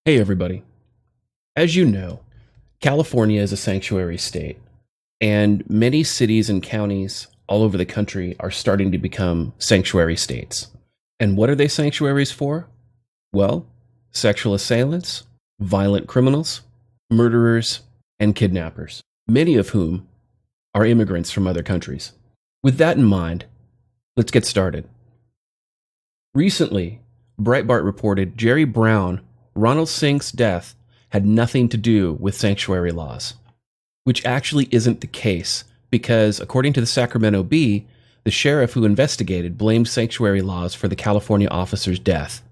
Hey, everybody. As you know, California is a sanctuary state, and many cities and counties all over the country are starting to become sanctuary states. And what are they sanctuaries for? Well, sexual assailants, violent criminals, murderers, and kidnappers, many of whom are immigrants from other countries. With that in mind, let's get started. Recently, Breitbart reported Jerry Brown, Ronald Sink's death, had nothing to do with sanctuary laws, which actually isn't the case because, according to the Sacramento Bee, the sheriff who investigated blamed sanctuary laws for the California officer's death.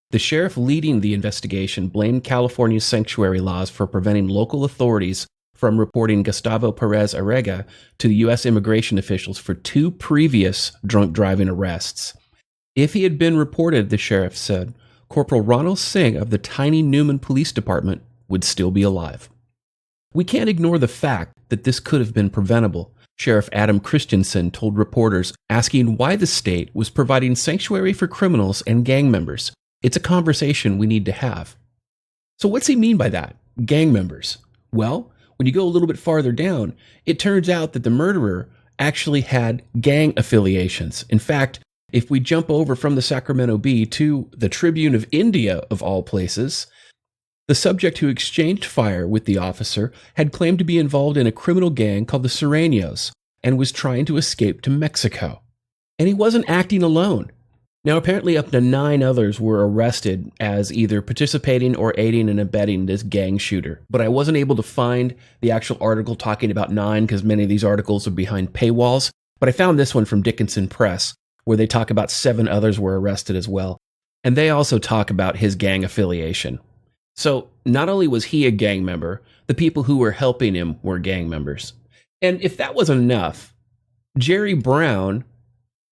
The sheriff leading the investigation blamed California's sanctuary laws for preventing local authorities from reporting Gustavo Perez Arrega to the U.S. immigration officials for 2 previous drunk driving arrests. If he had been reported, the sheriff said, Corporal Ronald Sink of the tiny Newman Police Department would still be alive. We can't ignore the fact that this could have been preventable, Sheriff Adam Christensen told reporters, asking why the state was providing sanctuary for criminals and gang members. It's a conversation we need to have. So what's he mean by that? Gang members? Well, when you go a little bit farther down, it turns out that the murderer actually had gang affiliations. In fact, if we jump over from the Sacramento Bee to the Tribune of India, of all places, the subject who exchanged fire with the officer had claimed to be involved in a criminal gang called the Sureños and was trying to escape to Mexico. And he wasn't acting alone. Now, apparently up to 9 others were arrested as either participating or aiding and abetting this gang shooter. But I wasn't able to find the actual article talking about 9 because many of these articles are behind paywalls. But I found this one from Dickinson Press, where they talk about 7 others were arrested as well. And they also talk about his gang affiliation. So not only was he a gang member, the people who were helping him were gang members. And if that wasn't enough, Jerry Brown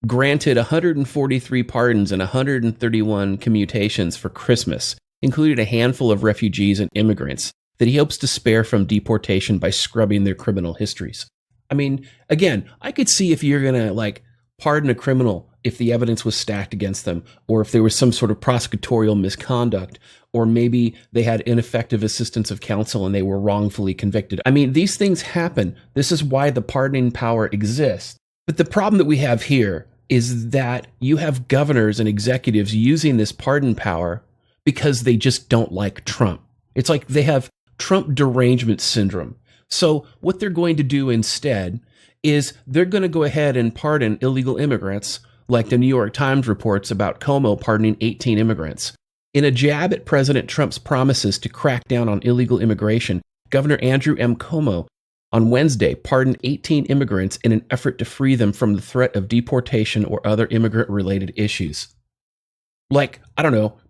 granted 143 pardons and 131 commutations for Christmas, including a handful of refugees and immigrants that he hopes to spare from deportation by scrubbing their criminal histories. I mean, again, I could see if you're going to pardon a criminal if the evidence was stacked against them, or if there was some sort of prosecutorial misconduct, or maybe they had ineffective assistance of counsel and they were wrongfully convicted. I mean, these things happen. This is why the pardoning power exists. But the problem that we have here is that you have governors and executives using this pardon power because they just don't like Trump. It's like they have Trump derangement syndrome. So what they're going to do instead is they're going to go ahead and pardon illegal immigrants, like the New York Times reports about Cuomo pardoning 18 immigrants. In a jab at President Trump's promises to crack down on illegal immigration, Governor Andrew M. Cuomo on Wednesday pardoned 18 immigrants in an effort to free them from the threat of deportation or other immigrant-related issues.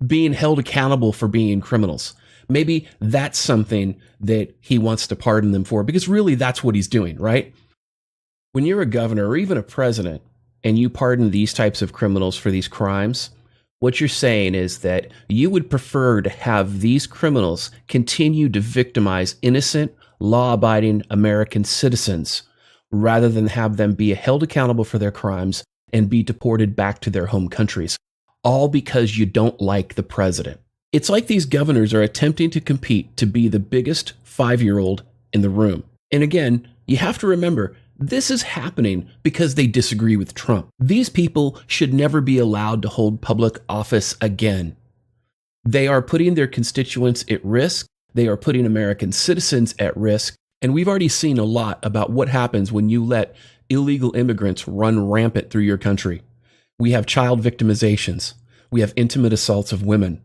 Being held accountable for being criminals. Maybe that's something that he wants to pardon them for, because really that's what he's doing, right? When you're a governor or even a president and you pardon these types of criminals for these crimes, what you're saying is that you would prefer to have these criminals continue to victimize innocent, law-abiding American citizens rather than have them be held accountable for their crimes and be deported back to their home countries, all because you don't like the president. It's like these governors are attempting to compete to be the biggest 5-year-old in the room. And again, you have to remember, this is happening because they disagree with Trump. These people should never be allowed to hold public office again. They are putting their constituents at risk. They are putting American citizens at risk. And we've already seen a lot about what happens when you let illegal immigrants run rampant through your country. We have child victimizations. We have intimate assaults of women.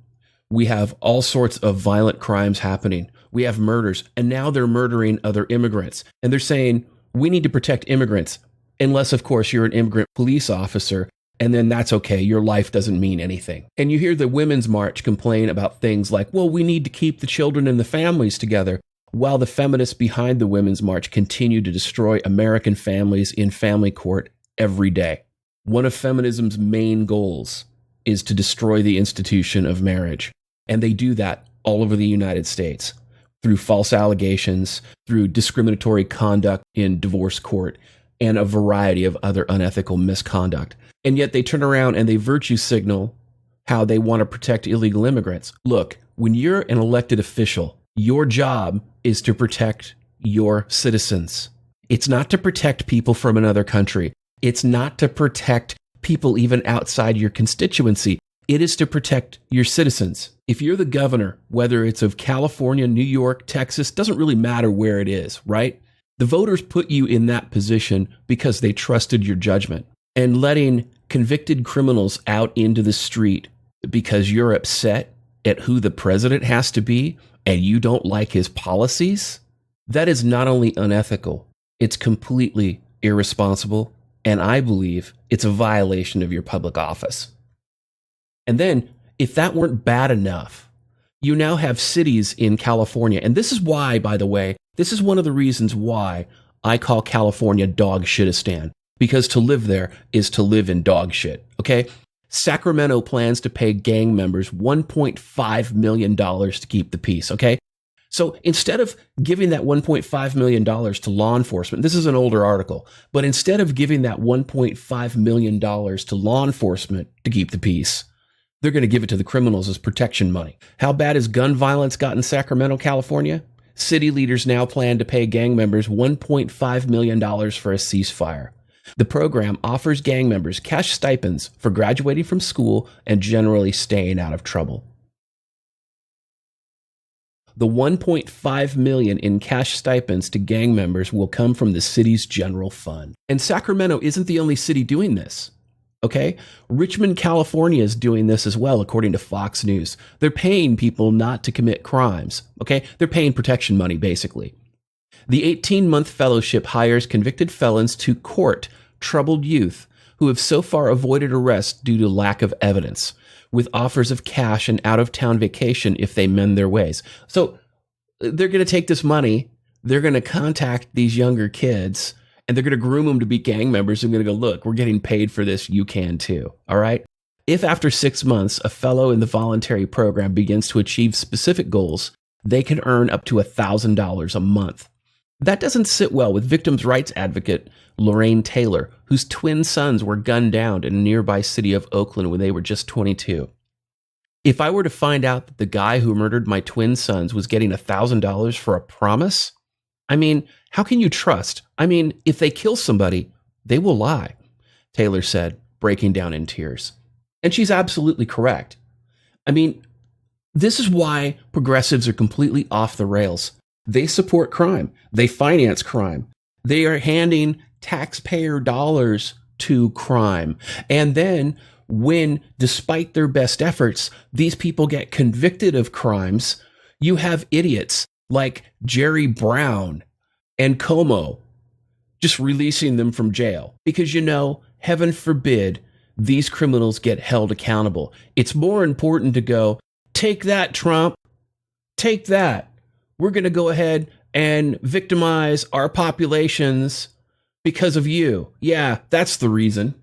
We have all sorts of violent crimes happening. We have murders. And now they're murdering other immigrants. And they're saying, we need to protect immigrants, unless, of course, you're an immigrant police officer, and then that's okay. Your life doesn't mean anything. And you hear the Women's March complain about things like, well, we need to keep the children and the families together, while the feminists behind the Women's March continue to destroy American families in family court every day. One of feminism's main goals is to destroy the institution of marriage, and they do that all over the United States. Through false allegations, through discriminatory conduct in divorce court, and a variety of other unethical misconduct. And yet they turn around and they virtue signal how they want to protect illegal immigrants. Look, when you're an elected official, your job is to protect your citizens. It's not to protect people from another country. It's not to protect people even outside your constituency. It is to protect your citizens. If you're the governor, whether it's of California, New York, Texas, doesn't really matter where it is, right? The voters put you in that position because they trusted your judgment. And letting convicted criminals out into the street because you're upset at who the president has to be and you don't like his policies, that is not only unethical, it's completely irresponsible, and I believe it's a violation of your public office. And then, if that weren't bad enough, you now have cities in California. And this is why, by the way, this is one of the reasons why I call California dog shitistan. Because to live there is to live in dog shit, okay? Sacramento plans to pay gang members $1.5 million to keep the peace, okay? So instead of giving that $1.5 million to law enforcement, this is an older article, but instead of giving that $1.5 million to law enforcement to keep the peace, they're going to give it to the criminals as protection money. How bad has gun violence got in Sacramento, California? City leaders now plan to pay gang members $1.5 million for a ceasefire. The program offers gang members cash stipends for graduating from school and generally staying out of trouble. The $1.5 million in cash stipends to gang members will come from the city's general fund. And Sacramento isn't the only city doing this. Okay? Richmond, California is doing this as well, according to Fox News. They're paying people not to commit crimes. Okay? They're paying protection money, basically. The 18-month fellowship hires convicted felons to court troubled youth who have so far avoided arrest due to lack of evidence, with offers of cash and out-of-town vacation if they mend their ways. So they're going to take this money, they're going to contact these younger kids, and they're going to groom them to be gang members and going to go, look, we're getting paid for this, you can too, all right? If after 6 months, a fellow in the voluntary program begins to achieve specific goals, they can earn up to $1,000 a month. That doesn't sit well with victims' rights advocate Lorraine Taylor, whose twin sons were gunned down in a nearby city of Oakland when they were just 22. If I were to find out that the guy who murdered my twin sons was getting $1,000 for a promise, I mean, how can you trust? I mean, if they kill somebody, they will lie, Taylor said, breaking down in tears. And she's absolutely correct. I mean, this is why progressives are completely off the rails. They support crime. They finance crime. They are handing taxpayer dollars to crime. And then when, despite their best efforts, these people get convicted of crimes, you have idiots like Jerry Brown and Como just releasing them from jail. Because, you know, heaven forbid these criminals get held accountable. It's more important to go, take that, Trump. Take that. We're going to go ahead and victimize our populations because of you. Yeah, that's the reason.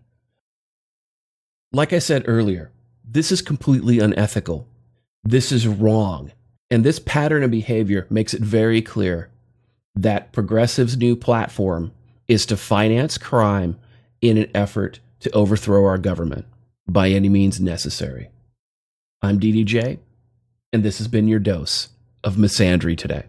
Like I said earlier, this is completely unethical. This is wrong. And this pattern of behavior makes it very clear that progressives' new platform is to finance crime in an effort to overthrow our government by any means necessary. I'm DDJ, and this has been your dose of misandry today.